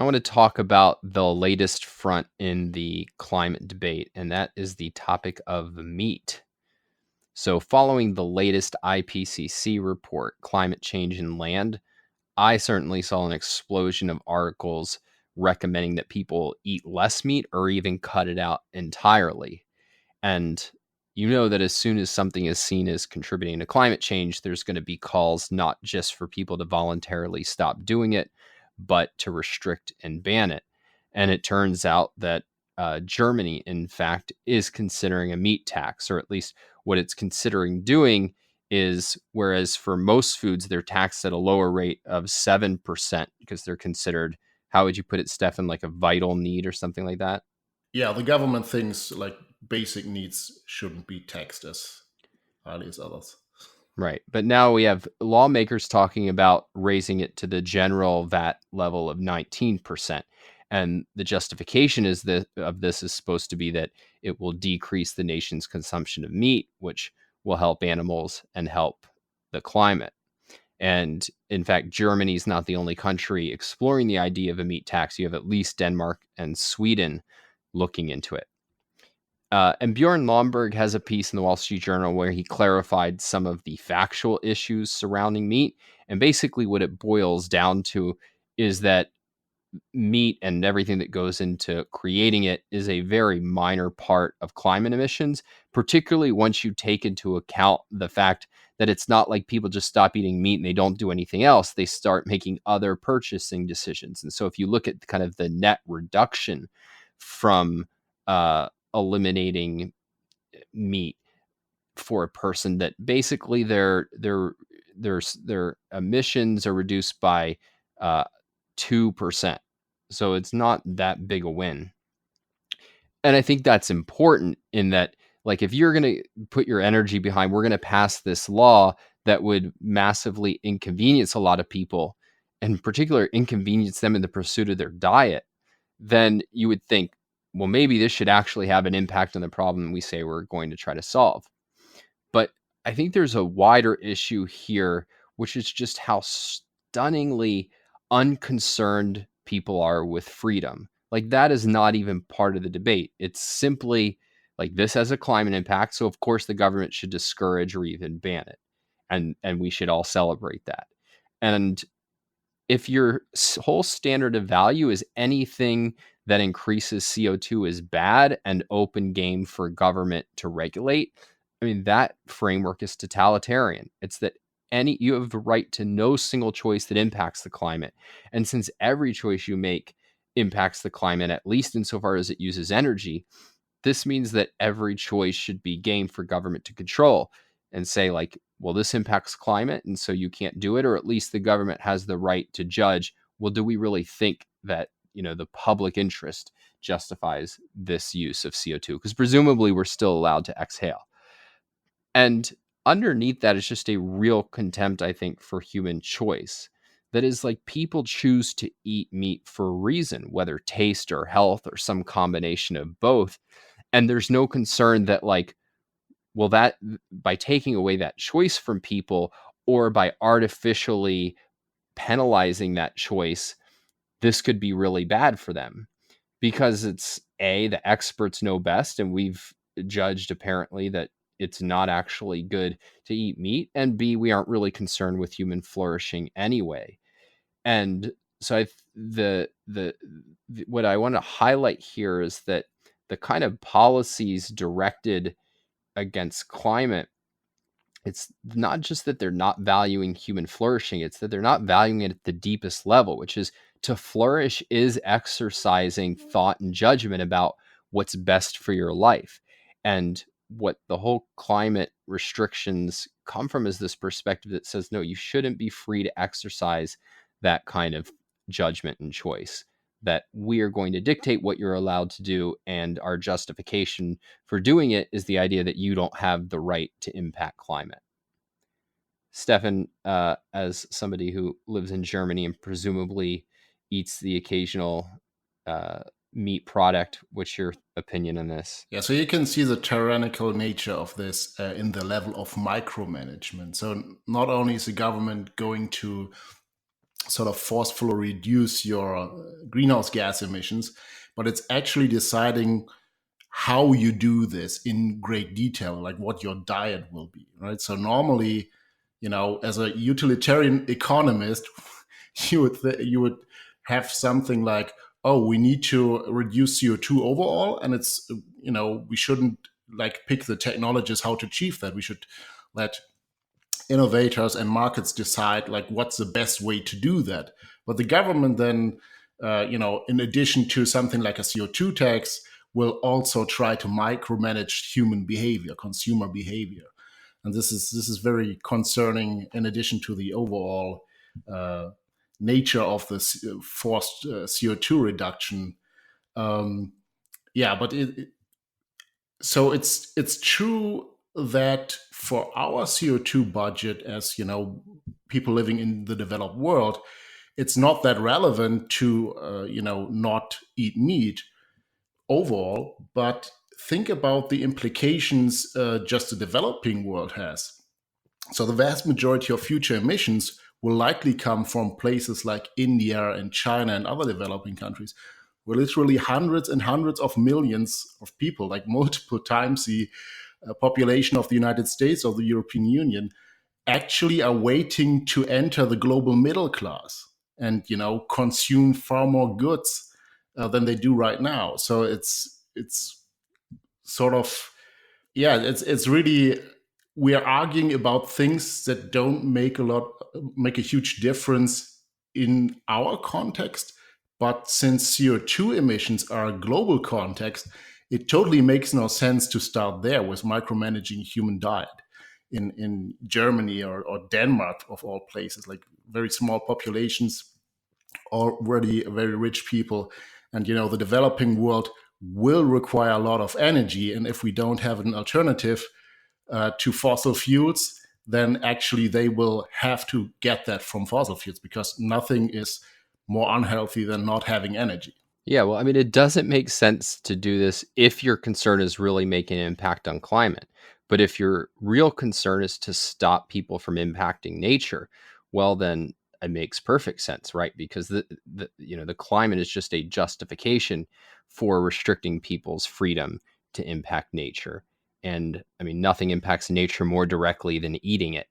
I want to talk about the latest front in the climate debate, and that is the topic of meat. So, following the latest IPCC report, Climate Change in Land, I certainly saw an explosion of articles recommending that people eat less meat or even cut it out entirely. And you know that as soon as something is seen as contributing to climate change, there's going to be calls not just for people to voluntarily stop doing it, but to restrict and ban it. And it turns out that Germany, in fact, is considering a meat tax, or at least what it's considering doing is whereas for most foods, they're taxed at a lower rate of 7% because they're considered, how would you put it, Stefan, like a vital need or something like that? Yeah, the government thinks like basic needs shouldn't be taxed as highly as others. Right. But now we have lawmakers talking about raising it to the general VAT level of 19%. And the justification of this is supposed to be that it will decrease the nation's consumption of meat, which will help animals and help the climate. And in fact, Germany is not the only country exploring the idea of a meat tax. You have at least Denmark and Sweden looking into it. And Bjorn Lomborg has a piece in the Wall Street Journal where he clarified some of the factual issues surrounding meat. And basically, what it boils down to is that meat and everything that goes into creating it is a very minor part of climate emissions, particularly once you take into account the fact that it's not like people just stop eating meat and they don't do anything else. They start making other purchasing decisions. And so if you look at kind of the net reduction from eliminating meat for a person, that basically their emissions are reduced by 2%. So it's not that big a win. And I think that's important in that, like, if you're going to put your energy behind, we're going to pass this law that would massively inconvenience a lot of people, and in particular inconvenience them in the pursuit of their diet, then you would think, well, maybe this should actually have an impact on the problem we say we're going to try to solve. But I think there's a wider issue here, which is just how stunningly unconcerned people are with freedom. Like, that is not even part of the debate. It's simply like, this has a climate impact. So, of course, the government should discourage or even ban it. And we should all celebrate that. And if your whole standard of value is anything that increases CO2 is bad and open game for government to regulate, I mean, that framework is totalitarian. It's that you have the right to no single choice that impacts the climate. And since every choice you make impacts the climate, at least insofar as it uses energy, this means that every choice should be game for government to control and say, like, well, this impacts climate, and so you can't do it, or at least the government has the right to judge, well, do we really think that, the public interest justifies this use of CO2? Because presumably we're still allowed to exhale. And underneath that is just a real contempt, I think, for human choice. That is, like, people choose to eat meat for a reason, whether taste or health or some combination of both. And there's no concern that, like, well, that by taking away that choice from people or by artificially penalizing that choice, this could be really bad for them, because it's the experts know best, and we've judged apparently that it's not actually good to eat meat, and B, we aren't really concerned with human flourishing anyway. And so the what I want to highlight here is that the kind of policies directed against climate, it's not just that they're not valuing human flourishing, it's that they're not valuing it at the deepest level, which is, to flourish is exercising thought and judgment about what's best for your life. And what the whole climate restrictions come from is this perspective that says, no, you shouldn't be free to exercise that kind of judgment and choice, that we are going to dictate what you're allowed to do, and our justification for doing it is the idea that you don't have the right to impact climate. Stefan, as somebody who lives in Germany and presumably eats the occasional meat product, what's your opinion on this? Yeah, so you can see the tyrannical nature of this in the level of micromanagement. So not only is the government going to sort of forcefully reduce your greenhouse gas emissions, but it's actually deciding how you do this in great detail, like what your diet will be, right? So normally, as a utilitarian economist, you would have something like, oh, we need to reduce CO2 overall, and it's we shouldn't like pick the technologies how to achieve that. We should let innovators and markets decide like what's the best way to do that. But the government then, in addition to something like a CO2 tax, will also try to micromanage human behavior, consumer behavior, and this is very concerning. In addition to the overall uh, nature of the forced CO2 reduction, um, yeah, but so it's true that for our CO2 budget, as people living in the developed world, it's not that relevant to not eat meat overall. But think about the implications just the developing world has. So the vast majority of future emissions will likely come from places like India and China and other developing countries, where literally hundreds and hundreds of millions of people, like multiple times the population of the United States or the European Union, actually are waiting to enter the global middle class and consume far more goods than they do right now. So it's sort of, yeah, it's really, we are arguing about things that don't make a huge difference in our context. But since CO2 emissions are a global context, it totally makes no sense to start there with micromanaging human diet in Germany or Denmark, of all places, like very small populations, already very rich people. And the developing world will require a lot of energy, and if we don't have an alternative to fossil fuels, then actually they will have to get that from fossil fuels, because nothing is more unhealthy than not having energy. Yeah, well, I mean, it doesn't make sense to do this if your concern is really making an impact on climate. But if your real concern is to stop people from impacting nature, well, then it makes perfect sense, right? Because the climate is just a justification for restricting people's freedom to impact nature. And I mean, nothing impacts nature more directly than eating it.